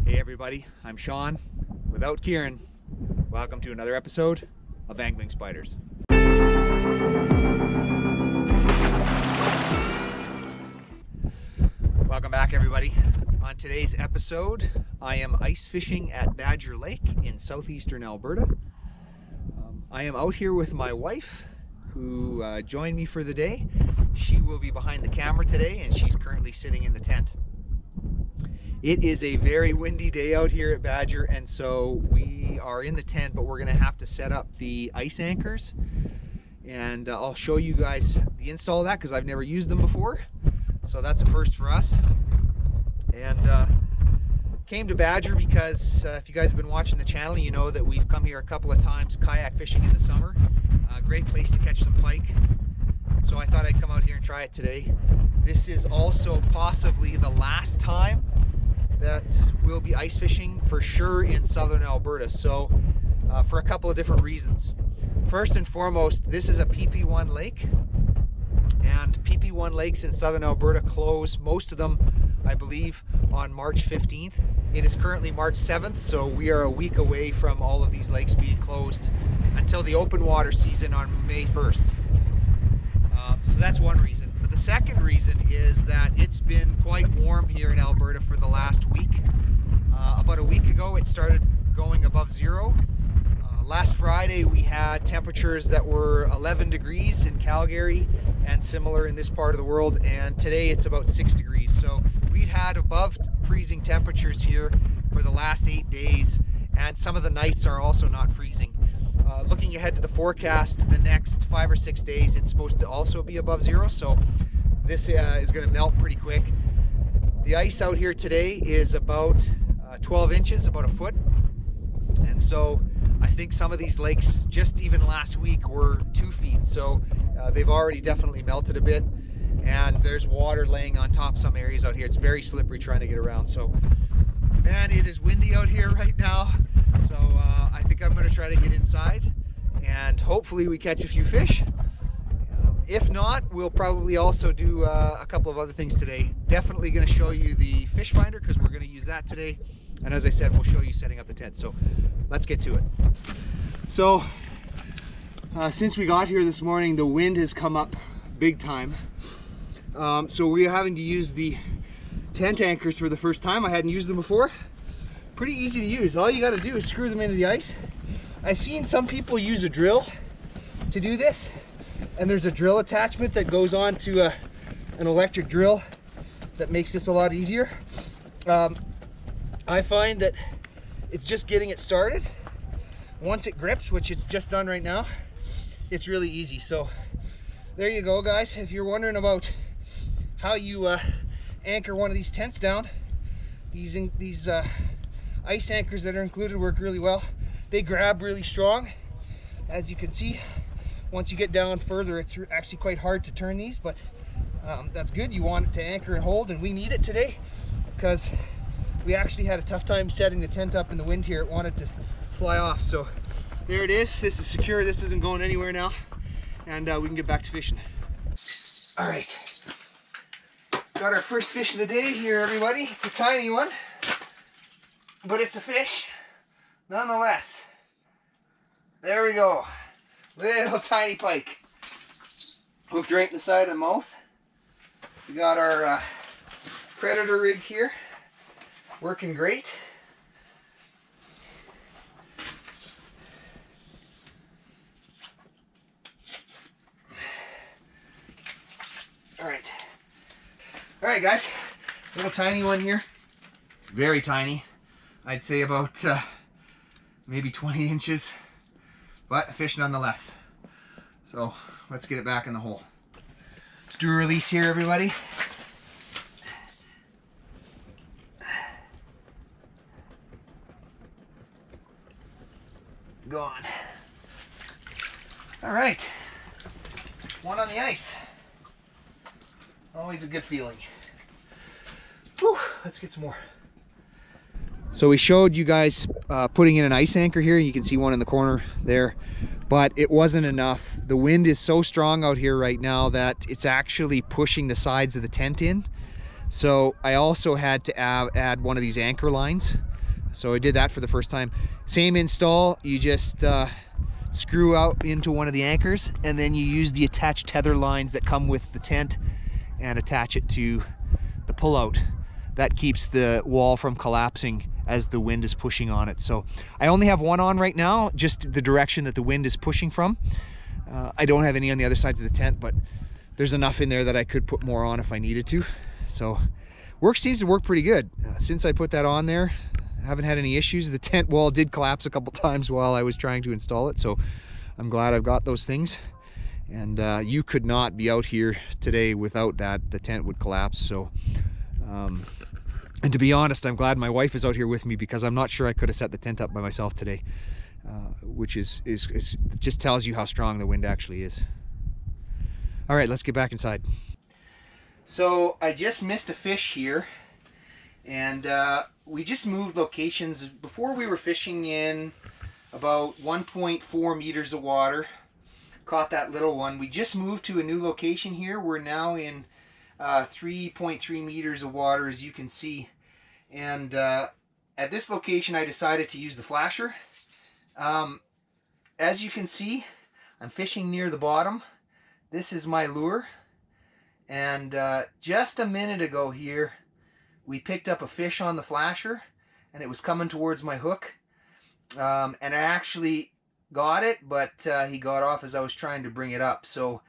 Hey everybody, I'm Sean, without Kieran. Welcome to another episode of Angling Spiders. Welcome back everybody. On today's episode, I am ice fishing at Badger Lake in southeastern Alberta. I am out here with my wife, who joined me for the day. She will be behind the camera today, and she's currently sitting in the tent. It is a very windy day out here at Badger, and so we are in the tent, but we're going to have to set up the ice anchors, and I'll show you guys the install of that because I've never used them before, so that's a first for us. And came to Badger because if you guys have been watching the channel, you know that we've come here a couple of times kayak fishing in the summer. Great place to catch some pike, so I thought I'd come out here and try it today. This is also possibly the last time that we'll be ice fishing for sure in southern Alberta, so for a couple of different reasons. First and foremost, this is a PP1 lake, and PP1 lakes in southern Alberta close, most of them I believe, on March 15th. It is currently March 7th, so we are a week away from all of these lakes being closed until the open water season on May 1st. So that's one reason. But the second reason is that it's been quite warm here in Alberta for the last week. About a week ago it started going above zero. Last Friday we had temperatures that were 11 degrees in Calgary and similar in this part of the world, and today it's about 6 degrees. So we've had above freezing temperatures here for the last 8 days, and some of the nights are also not freezing. Looking ahead to the forecast, the next 5 or 6 days it's supposed to also be above zero, so this is going to melt pretty quick. The ice out here today is about 12 inches, about a foot, and so I think some of these lakes just even last week were 2 feet, so they've already definitely melted a bit, and there's water laying on top some areas out here. It's very slippery trying to get around. So man, it is windy out here right now, so I think I'm going to try to get inside and hopefully we catch a few fish. If not, we'll probably also do a couple of other things today. Definitely going to show you the fish finder because we're going to use that today, and as I said, we'll show you setting up the tent. So let's get to it. So since we got here this morning, the wind has come up big time, so we're having to use the tent anchors for the first time. I hadn't used them before. Pretty easy to use. All you got to do is screw them into the ice. I've seen some people use a drill to do this, and there's a drill attachment that goes on to an electric drill that makes this a lot easier. I find that it's just getting it started. Once it grips, which it's just done right now, it's really easy. So there you go, guys. If you're wondering about how you anchor one of these tents down, these ice anchors that are included work really well. They grab really strong, as you can see. Once you get down further, it's actually quite hard to turn these, but that's good. You want it to anchor and hold, and we need it today because we actually had a tough time setting the tent up in the wind here. It wanted to fly off. So there it is. This is secure. This isn't going anywhere now, and we can get back to fishing. All right, got our first fish of the day here, everybody. It's a tiny one, but it's a fish nonetheless. There we go. Little tiny pike. Hooked right in the side of the mouth. We got our predator rig here, working great. All right guys, little tiny one here. Very tiny. I'd say about maybe 20 inches, but a fish nonetheless. So let's get it back in the hole. Let's do a release here, everybody. Gone. All right, one on the ice. Always a good feeling. Whew, let's get some more. So we showed you guys putting in an ice anchor here. You can see one in the corner there, but it wasn't enough. The wind is so strong out here right now that it's actually pushing the sides of the tent in. So I also had to add one of these anchor lines. So I did that for the first time. Same install, you just screw out into one of the anchors, and then you use the attached tether lines that come with the tent and attach it to the pullout. That keeps the wall from collapsing as the wind is pushing on it. So I only have one on right now, just the direction that the wind is pushing from. I don't have any on the other sides of the tent, but there's enough in there that I could put more on if I needed to. So seems to work pretty good. Since I put that on there, I haven't had any issues. The tent wall did collapse a couple times while I was trying to install it, so I'm glad I've got those things. And you could not be out here today without that. The tent would collapse. So and to be honest, I'm glad my wife is out here with me, because I'm not sure I could have set the tent up by myself today, which is just tells you how strong the wind actually is. All right, let's get back inside. So I just missed a fish here, and we just moved locations. Before we were fishing in about 1.4 meters of water, caught that little one. We just moved to a new location here. We're now in 3.3 meters of water, as you can see. And at this location, I decided to use the flasher. As you can see, I'm fishing near the bottom. This is my lure. And just a minute ago here, we picked up a fish on the flasher, and it was coming towards my hook. And I actually got it, but he got off as I was trying to bring it up. So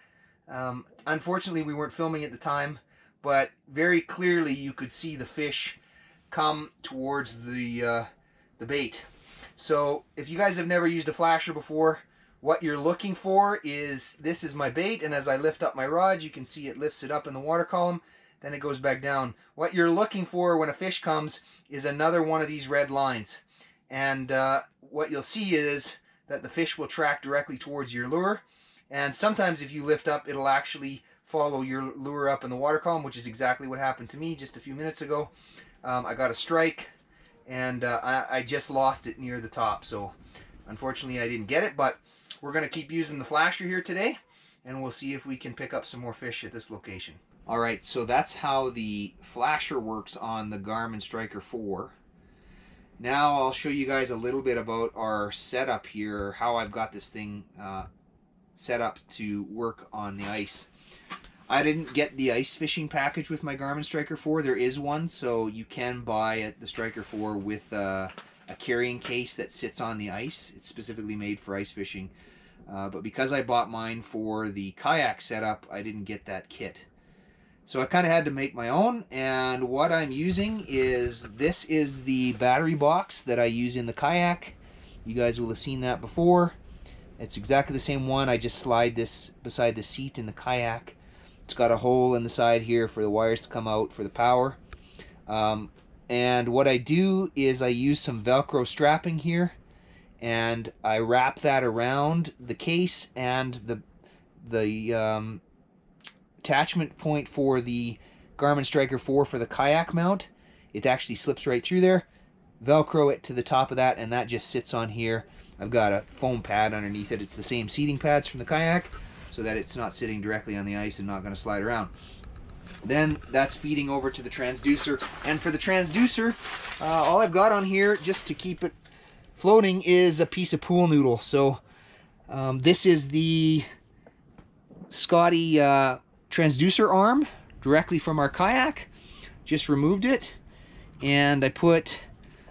unfortunately, we weren't filming at the time, but very clearly you could see the fish come towards the bait. So if you guys have never used a flasher before, what you're looking for is, this is my bait, and as I lift up my rod, you can see it lifts it up in the water column, then it goes back down. What you're looking for when a fish comes is another one of these red lines. And what you'll see is that the fish will track directly towards your lure. And sometimes if you lift up, it'll actually follow your lure up in the water column, which is exactly what happened to me just a few minutes ago. I got a strike, and I just lost it near the top. So unfortunately I didn't get it, but we're going to keep using the flasher here today, and we'll see if we can pick up some more fish at this location. All right, so that's how the flasher works on the Garmin Striker 4. Now I'll show you guys a little bit about our setup here, how I've got this thing set up to work on the ice. I didn't get the ice fishing package with my Garmin Striker 4. There is one, so you can buy the Striker 4 with a carrying case that sits on the ice. It's specifically made for ice fishing. But because I bought mine for the kayak setup, I didn't get that kit. So I kind of had to make my own, and what I'm using is, this is the battery box that I use in the kayak. You guys will have seen that before. It's exactly the same one. I just slide this beside the seat in the kayak. It's got a hole in the side here for the wires to come out for the power. And what I do is I use some Velcro strapping here, and I wrap that around the case and the attachment point for the Garmin Striker 4 for the kayak mount. It actually slips right through there. Velcro it to the top of that, and that just sits on here. I've got a foam pad underneath it. It's the same seating pads from the kayak, so that it's not sitting directly on the ice and not going to slide around. Then that's feeding over to the transducer, and for the transducer, all I've got on here just to keep it floating is a piece of pool noodle. So this is the Scotty transducer arm directly from our kayak. Just removed it, and I put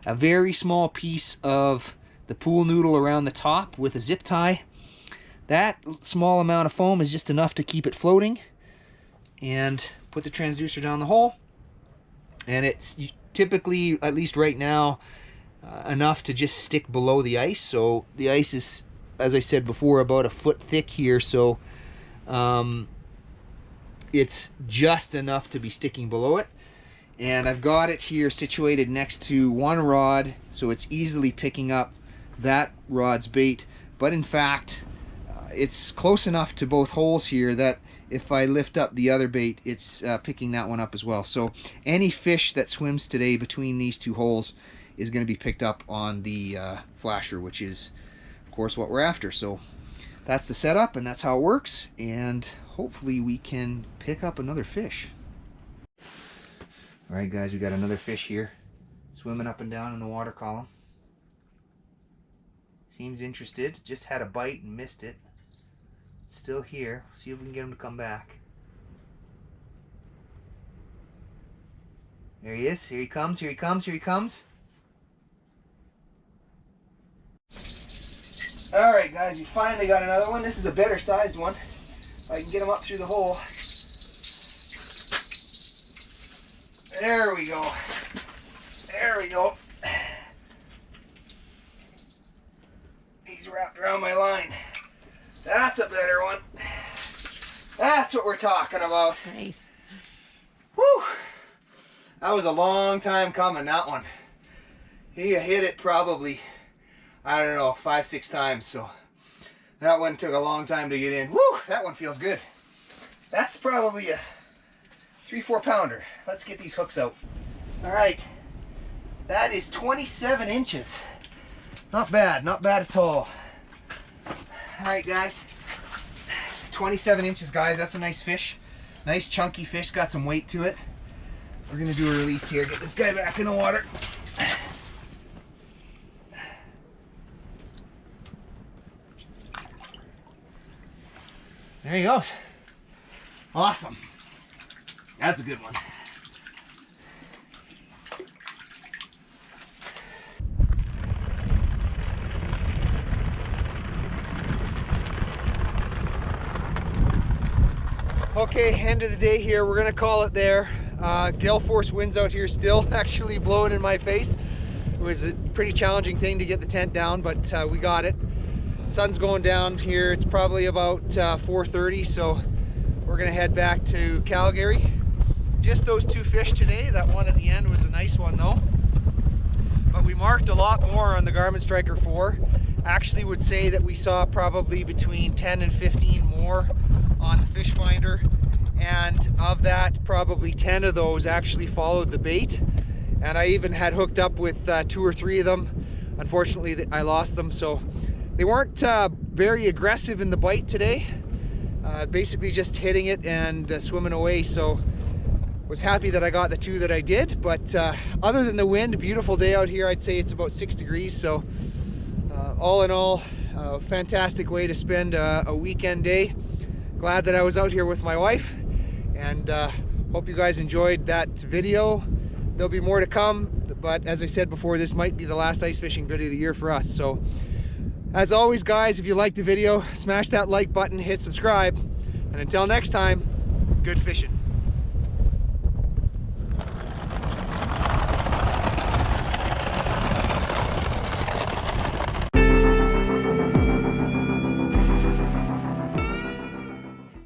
a very small piece of the pool noodle around the top with a zip tie. That small amount of foam is just enough to keep it floating, and put the transducer down the hole, and it's typically, at least right now, enough to just stick below the ice. So the ice is, as I said before, about a foot thick here, so it's just enough to be sticking below it. And I've got it here situated next to one rod, so it's easily picking up that rod's bait. But in fact, it's close enough to both holes here that if I lift up the other bait, it's picking that one up as well. So any fish that swims today between these two holes is going to be picked up on the flasher, which is, of course, what we're after. So that's the setup, and that's how it works, and hopefully we can pick up another fish. All right, guys, we got another fish here. Swimming up and down in the water column. Seems interested. Just had a bite and missed it. Still here. See if we can get him to come back. There he is. Here he comes. Here he comes. Here he comes. Alright guys, we finally got another one. This is a better sized one. I can get him up through the hole. There we go. There we go. He's wrapped around my line. That's a better one. That's what we're talking about. Nice. Whew. That was a long time coming, that one. He hit it probably, I don't know, 5-6 times, so that one took a long time to get in. Woo, that one feels good. That's probably a 3-4 pounder. Let's get these hooks out. All right, that is 27 inches. Not bad at all. All right, guys, 27 inches, guys. That's a nice fish. Nice chunky fish, got some weight to it. We're gonna do a release here. Get this guy back in the water. There he goes. Awesome. That's a good one. Okay, end of the day here. We're gonna call it there. Gale force winds out here still actually blowing in my face. It was a pretty challenging thing to get the tent down, but we got it. Sun's going down here. It's probably about 4:30, so we're gonna head back to Calgary. Just those two fish today. That one at the end was a nice one though. But we marked a lot more on the Garmin Striker 4. Actually would say that we saw probably between 10 and 15 more on the fish finder. And of that, probably 10 of those actually followed the bait. And I even had hooked up with 2 or 3 of them. Unfortunately, I lost them, so they weren't very aggressive in the bite today. Basically just hitting it and swimming away. So was happy that I got the 2 that I did. But other than the wind, beautiful day out here. I'd say it's about 6 degrees. So all in all, a fantastic way to spend a weekend day. Glad that I was out here with my wife, and hope you guys enjoyed that video. There'll be more to come, but as I said before, this might be the last ice fishing video of the year for us. So as always, guys, if you liked the video, smash that like button, hit subscribe, and until next time, good fishing.